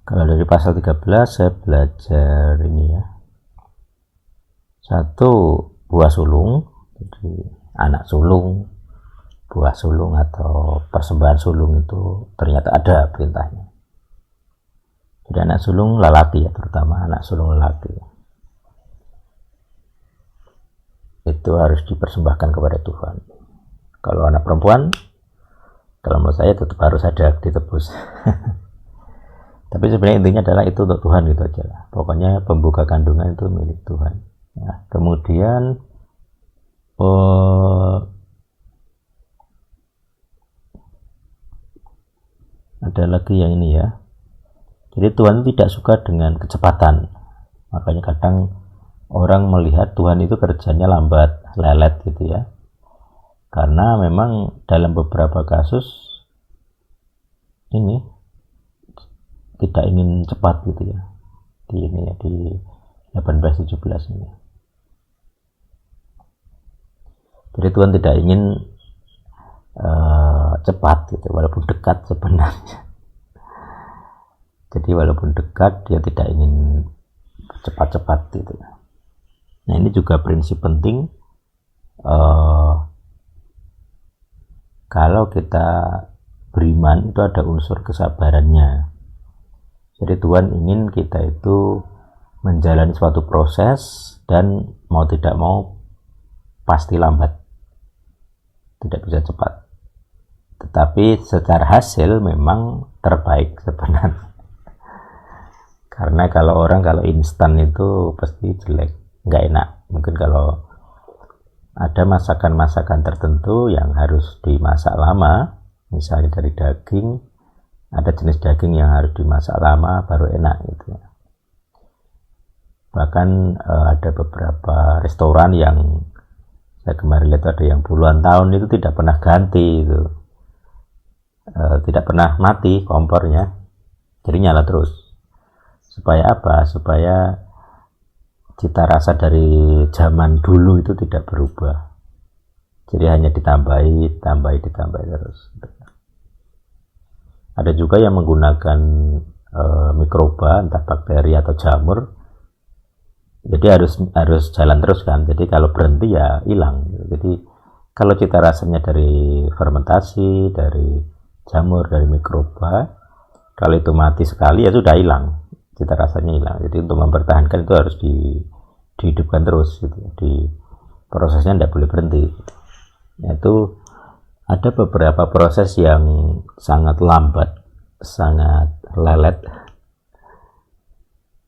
Kalau dari pasal 13 saya belajar ini ya. 1, buah sulung, jadi anak sulung, buah sulung atau persembahan sulung itu ternyata ada perintahnya. Jadi anak sulung lelaki ya, terutama anak sulung lelaki itu harus dipersembahkan kepada Tuhan. Kalau anak perempuan, kalau menurut saya tetap harus ada ditebus. Tapi sebenarnya intinya adalah itu untuk Tuhan gitu aja lah. Pokoknya pembuka kandungan itu milik Tuhan. Nah, kemudian ada lagi yang ini ya. Jadi Tuhan tidak suka dengan kecepatan. Makanya kadang orang melihat Tuhan itu kerjanya lambat, lelet gitu ya. Karena memang dalam beberapa kasus ini tidak ingin cepat gitu ya. Di ini ya, di 18-17 ini. Jadi Tuhan tidak ingin cepat gitu, walaupun dekat sebenarnya. Jadi walaupun dekat, dia tidak ingin cepat-cepat gitu. Nah ini juga prinsip penting. Kalau kita beriman itu ada unsur kesabarannya. Jadi Tuhan ingin kita itu menjalani suatu proses dan mau tidak mau pasti lambat, tidak bisa cepat. Tetapi secara hasil memang terbaik sebenarnya. Karena kalau instan itu pasti jelek, nggak enak. Mungkin kalau ada masakan-masakan tertentu yang harus dimasak lama, misalnya dari daging, ada jenis daging yang harus dimasak lama baru enak gitu. Bahkan ada beberapa restoran yang saya kemarin lihat ada yang puluhan tahun itu tidak pernah ganti itu, tidak pernah mati kompornya, jadi nyala terus. Supaya apa? Supaya cita rasa dari zaman dulu itu tidak berubah. Jadi hanya ditambahi terus. Ada juga yang menggunakan mikroba, entah bakteri atau jamur. Jadi harus jalan terus kan. Jadi kalau berhenti ya hilang. Jadi kalau cita rasanya dari fermentasi, dari jamur, dari mikroba, kalau itu mati sekali ya sudah hilang. Cita rasanya hilang. Jadi untuk mempertahankan itu harus dihidupkan terus gitu. Prosesnya tidak boleh berhenti. Itu ada beberapa proses yang sangat lambat, sangat lelet.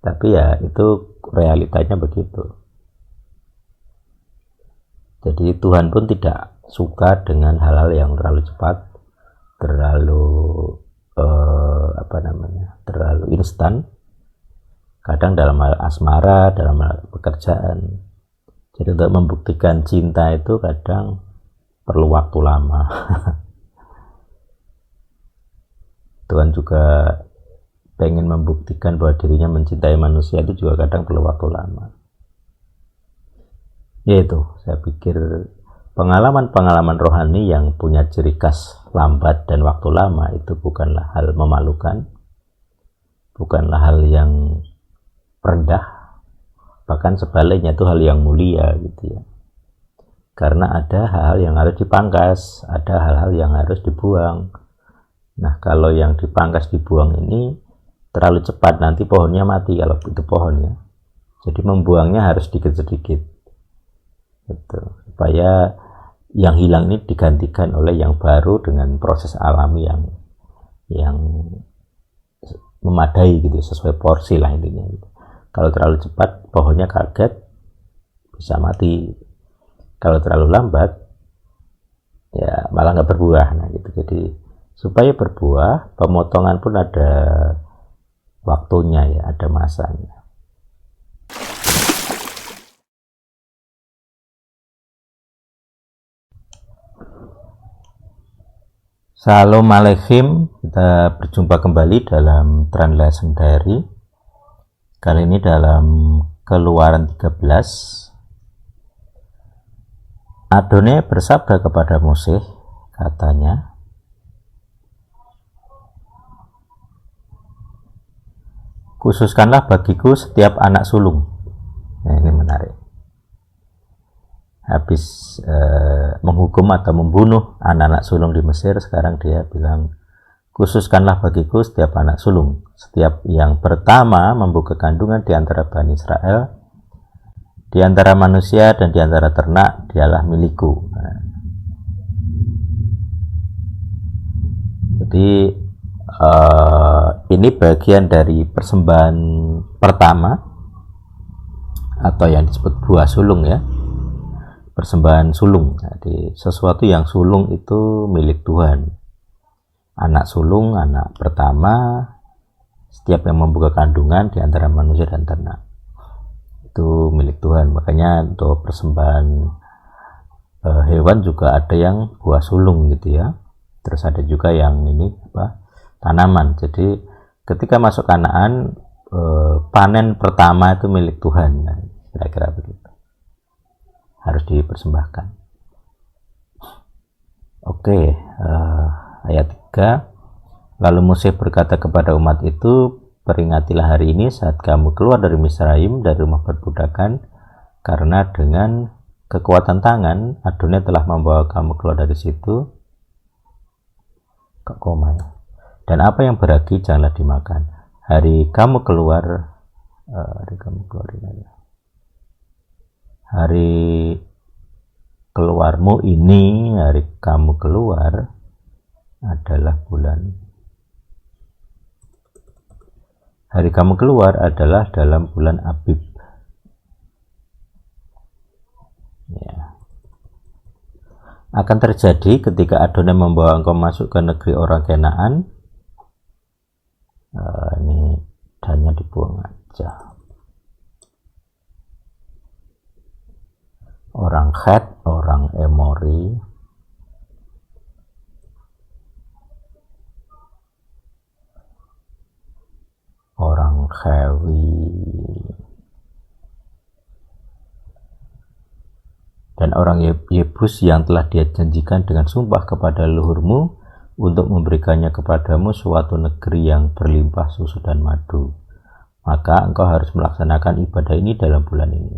Tapi ya itu realitanya begitu. Jadi Tuhan pun tidak suka dengan hal-hal yang terlalu cepat, terlalu terlalu instan. Kadang dalam hal asmara, dalam hal pekerjaan. Jadi untuk membuktikan cinta itu kadang perlu waktu lama. Tuhan juga pengen membuktikan bahwa dirinya mencintai manusia itu juga kadang perlu waktu lama. Yaitu, saya pikir pengalaman-pengalaman rohani yang punya ciri khas lambat dan waktu lama itu bukanlah hal memalukan, bukanlah hal yang rendah, bahkan sebaliknya itu hal yang mulia gitu ya. Karena ada hal-hal yang harus dipangkas, ada hal-hal yang harus dibuang. Nah kalau yang dipangkas dibuang ini terlalu cepat, nanti pohonnya mati kalau itu pohonnya. Jadi membuangnya harus sedikit-sedikit gitu, supaya yang hilang ini digantikan oleh yang baru dengan proses alami yang memadai gitu, sesuai porsi lah intinya gitu. Kalau terlalu cepat pohonnya kaget bisa mati, kalau terlalu lambat ya malah nggak berbuah. Nah gitu. Jadi supaya berbuah pemotongan pun ada waktunya ya, ada masanya. Shalom Alaikum, kita berjumpa kembali dalam Translation Diary. Kali ini dalam Keluaran 13. Adonai bersabda kepada Mose, katanya, khususkanlah bagiku setiap anak sulung. Nah, ini menarik. Habis menghukum atau membunuh anak-anak sulung di Mesir, sekarang dia bilang, khususkanlah bagiku setiap anak sulung, setiap yang pertama membuka kandungan di antara Bani Israel, di antara manusia dan di antara ternak, dialah milikku. Nah, jadi ini bagian dari persembahan pertama atau yang disebut buah sulung ya, persembahan sulung. Jadi sesuatu yang sulung itu milik Tuhan. Anak sulung, anak pertama, setiap yang membuka kandungan di antara manusia dan ternak itu milik Tuhan. Makanya untuk persembahan hewan juga ada yang buah sulung gitu ya. Terus ada juga yang ini tanaman. Jadi ketika masuk Kanaan, panen pertama itu milik Tuhan. Nah, kira-kira begitu. Harus dipersembahkan. Oke, ayat 3. Lalu Musa berkata kepada umat itu, peringatilah hari ini saat kamu keluar dari Misraim, dari rumah perbudakan, karena dengan kekuatan tangan Adonai telah membawa kamu keluar dari situ. Kok koma ya? Dan apa yang beragi janganlah dimakan. Hari kamu keluar, hari keluarmu ini, hari kamu keluar adalah bulan. Hari kamu keluar adalah dalam bulan Abib. Ya. Akan terjadi ketika Adonai membawa engkau masuk ke negeri orang Kanaan. Ini dannya dibuang aja. Orang Het, orang Emori, orang Hewi, dan orang Yebus yang telah dia janjikan dengan sumpah kepada leluhurmu untuk memberikannya kepadamu suatu negeri yang berlimpah susu dan madu. Maka engkau harus melaksanakan ibadah ini dalam bulan ini.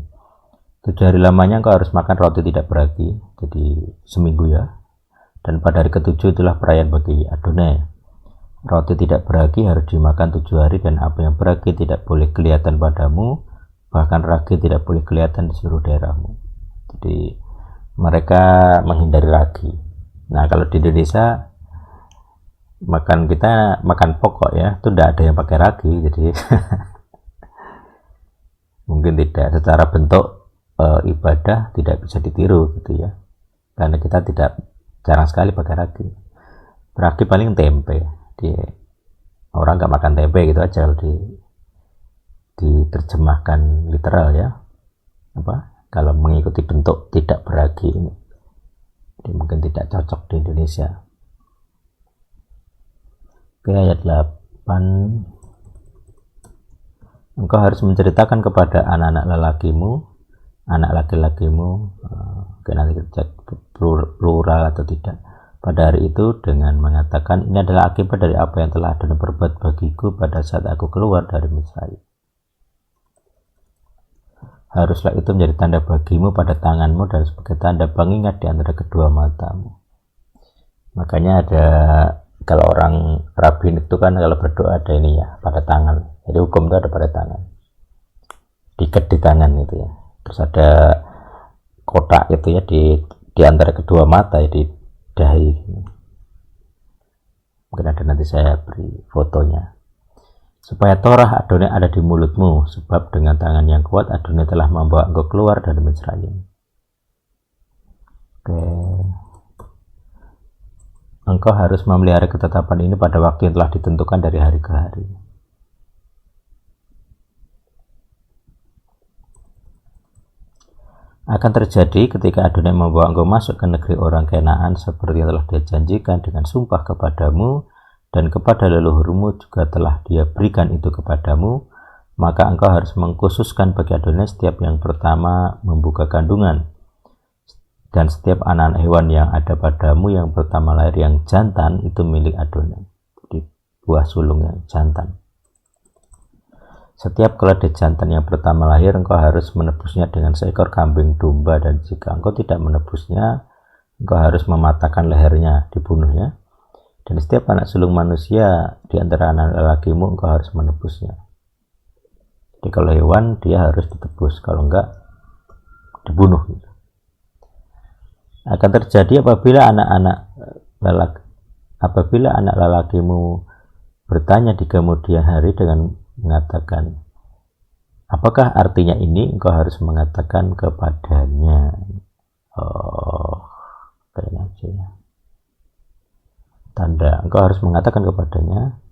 7 hari lamanya engkau harus makan roti tidak beragi, jadi seminggu ya. Dan pada hari ke-7 itulah perayaan bagi Adonai. Roti tidak beragi harus dimakan 7 hari, dan apa yang beragi tidak boleh kelihatan padamu, bahkan ragi tidak boleh kelihatan di seluruh daerahmu. Jadi mereka menghindari ragi. Nah, kalau di Indonesia kita makan pokok ya, itu tidak ada yang pakai ragi, jadi mungkin tidak secara bentuk ibadah tidak bisa ditiru gitu ya, karena kita jarang sekali pakai ragi. Ragi paling tempe. Orang nggak makan tempe gitu aja kalau diterjemahkan literal ya, kalau mengikuti bentuk tidak beragi ini, jadi mungkin tidak cocok di Indonesia. Oke, ayat 8. Engkau harus menceritakan kepada anak-anak lelakimu, anak laki-lakimu, oke, nanti kita cek plural atau tidak, pada hari itu dengan mengatakan, ini adalah akibat dari apa yang telah Adonai berbuat bagiku pada saat aku keluar dari Misraim. Haruslah itu menjadi tanda bagimu pada tanganmu dan sebagai tanda pengingat di antara kedua matamu. Makanya ada, kalau orang rabin itu kan kalau berdoa ada ini ya, pada tangan. Jadi hukum itu ada pada tangan, diikat di tangan itu ya. Terus ada kotak itu ya di antara kedua mata ya, di dahi. Mungkin ada, nanti saya beri fotonya. Supaya Torah Adonai ada di mulutmu, sebab dengan tangan yang kuat Adonai telah membawa engkau keluar dari Misraim. Oke. Engkau harus memelihara ketetapan ini pada waktu yang telah ditentukan dari hari ke hari. Akan terjadi ketika Adonai membawa engkau masuk ke negeri orang Kanaan seperti yang telah dia janjikan dengan sumpah kepadamu, dan kepada leluhurmu juga telah dia berikan itu kepadamu, maka engkau harus mengkhususkan bagi Adonai setiap yang pertama membuka kandungan, dan setiap anak hewan yang ada padamu yang pertama lahir yang jantan itu milik Adonai. Jadi buah sulung yang jantan. Setiap keledai jantan yang pertama lahir, engkau harus menebusnya dengan seekor kambing domba, dan jika engkau tidak menebusnya, engkau harus mematahkan lehernya, dibunuhnya. Dan setiap anak sulung manusia di antara anak lelakimu, engkau harus menebusnya. Jadi kalau hewan, dia harus ditebus, kalau enggak, dibunuh. Akan terjadi apabila anak lelakimu bertanya di kemudian hari dengan mengatakan, apakah artinya ini? Engkau harus mengatakan kepadanya, kayaknya aja ya, tanda. Engkau harus mengatakan kepadanya,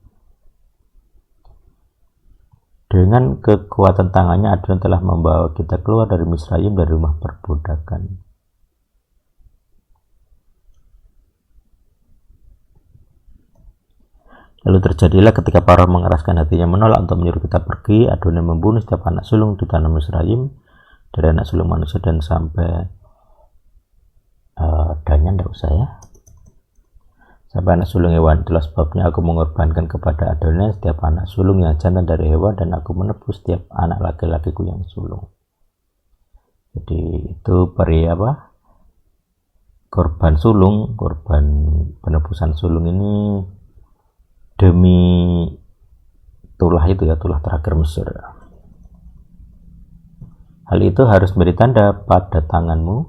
dengan kekuatan tangannya Adonai telah membawa kita keluar dari Misraim, dari rumah perbudakan. Lalu terjadilah ketika Firaun mengeraskan hatinya menolak untuk menyuruh kita pergi, Adonai membunuh setiap anak sulung di tanah Misraim, dari anak sulung manusia dan sampai dannya tidak usah ya, sampai anak sulung hewan. Itulah sebabnya aku mengorbankan kepada Adonai setiap anak sulung yang jantan dari hewan, dan aku menebus setiap anak laki-lakiku yang sulung. Jadi itu korban sulung, korban penebusan sulung ini demi tulah itu ya, tulah terakhir Mesir. Hal itu harus menjadi tanda pada tanganmu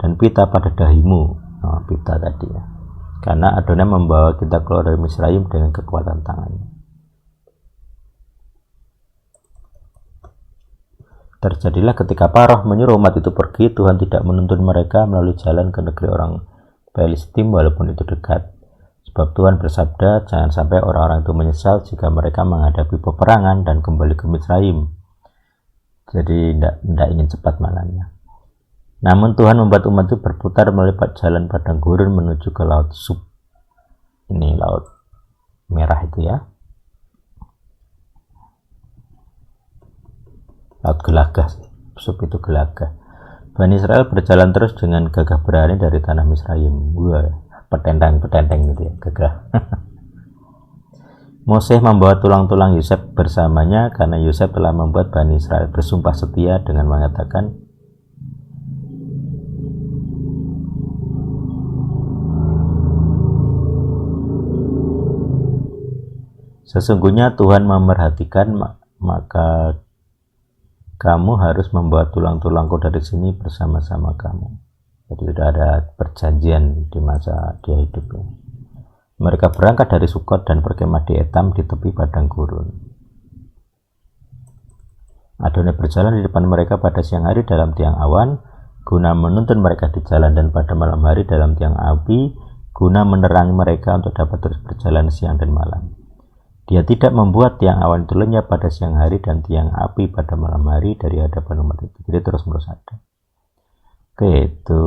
dan pita pada dahimu. Pita tadi ya, karena Adonai membawa kita keluar dari Misraim dengan kekuatan tangannya. Terjadilah ketika Firaun menyuruh umat itu pergi, Tuhan tidak menuntun mereka melalui jalan ke negeri orang Filistim walaupun itu dekat. Sebab Tuhan bersabda, jangan sampai orang-orang itu menyesal jika mereka menghadapi peperangan dan kembali ke Misraim. Jadi tidak ingin cepat malahnya. Namun Tuhan membuat umat itu berputar melalui jalan padang gurun menuju ke laut Sub. Ini laut merah itu ya. Laut Gelagah. Sub itu Gelagah. Bani Israel berjalan terus dengan gagah berani dari tanah Misraim. Petenteng gitu ya, gagah. Moses membawa tulang-tulang Yosef bersamanya, karena Yosef telah membuat Bani Israel bersumpah setia dengan mengatakan, sesungguhnya Tuhan memerhatikan, maka kamu harus membawa tulang-tulangku dari sini bersama-sama kamu. Jadi sudah ada perjanjian di masa dia hidupnya. Mereka berangkat dari Sukot dan berkemah di Etam di tepi padang gurun. Adonai berjalan di depan mereka pada siang hari dalam tiang awan, guna menuntun mereka di jalan, dan pada malam hari dalam tiang api, guna menerangi mereka untuk dapat terus berjalan siang dan malam. Dia tidak membuat tiang awan itu lenyap pada siang hari dan tiang api pada malam hari dari hadapan umat itu. Jadi terus menerus ada. Oke, itu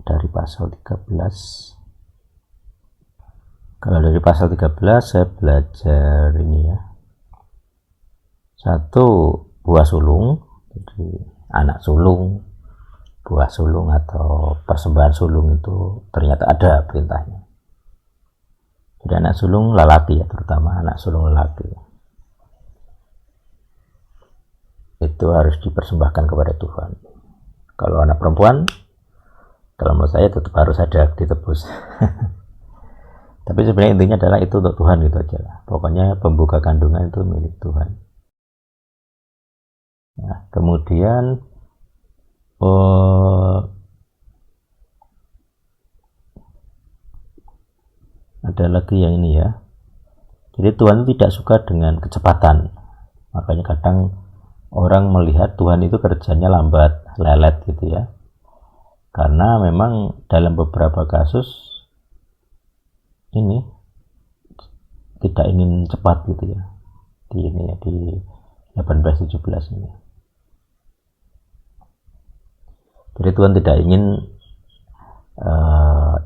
dari pasal 13. Kalau dari pasal 13 saya belajar ini ya. Satu, buah sulung, jadi anak sulung, buah sulung atau persembahan sulung itu ternyata ada perintahnya. Jadi anak sulung lelaki ya, terutama anak sulung lelaki. Itu harus dipersembahkan kepada Tuhan. Kalau anak perempuan, kalau menurut saya tetap harus ada ditebus. Tapi sebenarnya intinya adalah itu untuk Tuhan gitu aja lah. Pokoknya pembuka kandungan itu milik Tuhan. Nah, kemudian ada lagi yang ini ya. Jadi Tuhan tidak suka dengan kecepatan. Makanya kadang orang melihat Tuhan itu kerjanya lambat, lelet gitu ya. Karena memang dalam beberapa kasus ini tidak ingin cepat gitu ya. Di 18:17 ini. Jadi Tuhan tidak ingin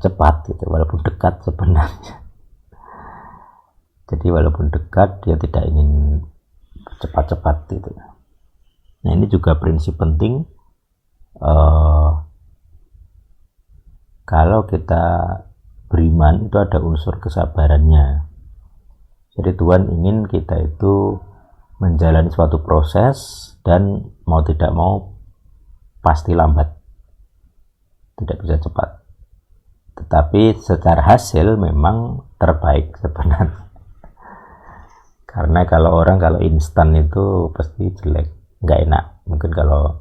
cepat gitu, walaupun dekat sebenarnya. Jadi walaupun dekat, dia tidak ingin cepat-cepat gitu. Nah, ini juga prinsip penting. Kalau kita beriman itu ada unsur kesabarannya. Jadi Tuhan ingin kita itu menjalani suatu proses dan mau tidak mau pasti lambat, tidak bisa cepat. Tetapi secara hasil memang terbaik sebenarnya. Karena kalau instan itu pasti jelek, nggak enak. Mungkin kalau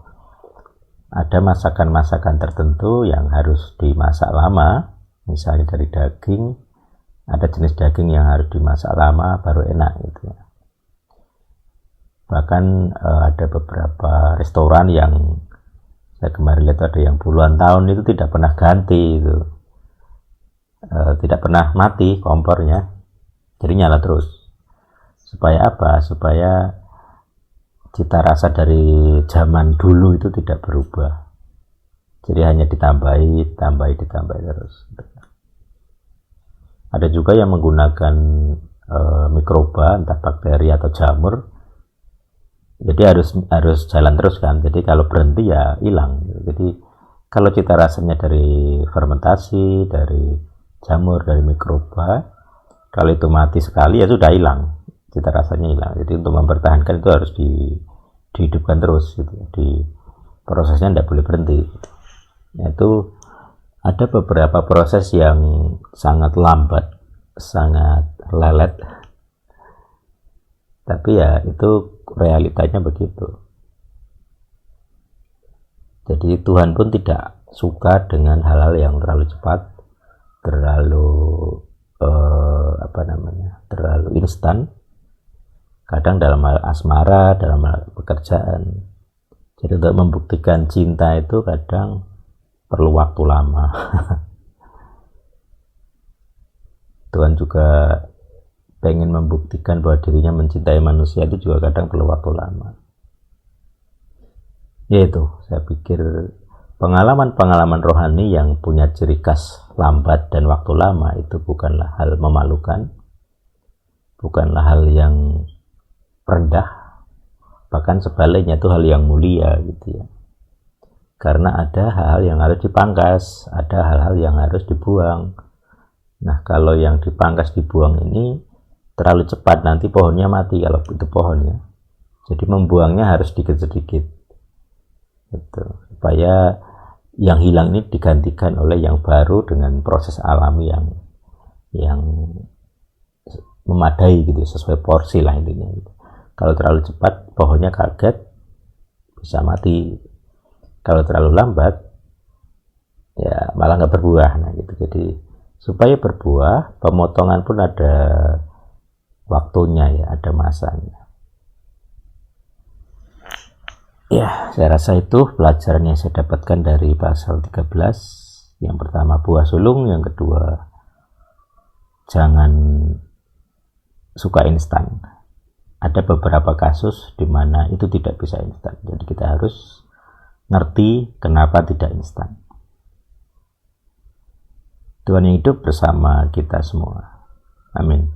ada masakan-masakan tertentu yang harus dimasak lama, misalnya dari daging, ada jenis daging yang harus dimasak lama baru enak gitu ya. Bahkan ada beberapa restoran yang saya kemarin lihat ada yang puluhan tahun itu tidak pernah ganti itu, tidak pernah mati kompornya, jadi nyala terus. Supaya apa? Supaya cita rasa dari zaman dulu itu tidak berubah, jadi hanya ditambahi terus. Ada juga yang menggunakan mikroba, entah bakteri atau jamur, jadi harus jalan terus kan. Jadi kalau berhenti ya hilang. Jadi kalau cita rasanya dari fermentasi, dari jamur, dari mikroba, kalau itu mati sekali ya sudah hilang, cita rasanya hilang. Jadi untuk mempertahankan itu harus dihidupkan terus gitu. Di prosesnya tidak boleh berhenti. Yaitu ada beberapa proses yang sangat lambat, sangat lelet, tapi ya itu realitanya begitu. Jadi Tuhan pun tidak suka dengan hal-hal yang terlalu cepat, terlalu terlalu instan. Kadang dalam hal asmara, dalam hal pekerjaan. Jadi untuk membuktikan cinta itu kadang perlu waktu lama. Tuhan juga pengen membuktikan bahwa dirinya mencintai manusia itu juga kadang perlu waktu lama. Yaitu saya pikir pengalaman-pengalaman rohani yang punya ciri khas lambat dan waktu lama itu bukanlah hal memalukan, bukanlah hal yang rendah, bahkan sebaliknya itu hal yang mulia gitu ya. Karena ada hal-hal yang harus dipangkas, ada hal-hal yang harus dibuang. Nah, kalau yang dipangkas dibuang ini terlalu cepat, nanti pohonnya mati kalau itu pohonnya. Jadi membuangnya harus sedikit-sedikit. Gitu. Supaya yang hilang ini digantikan oleh yang baru dengan proses alami yang memadai gitu, sesuai porsi lah intinya gitu. Kalau terlalu cepat pohonnya kaget bisa mati. Kalau terlalu lambat ya malah nggak berbuah. Nah gitu. Jadi supaya berbuah, pemotongan pun ada waktunya ya, ada masanya. Ya, saya rasa itu pelajaran yang saya dapatkan dari pasal 13. Yang pertama buah sulung, yang kedua jangan suka instan. Ada beberapa kasus di mana itu tidak bisa instan. Jadi kita harus ngerti kenapa tidak instan. Tuhan yang hidup bersama kita semua. Amin.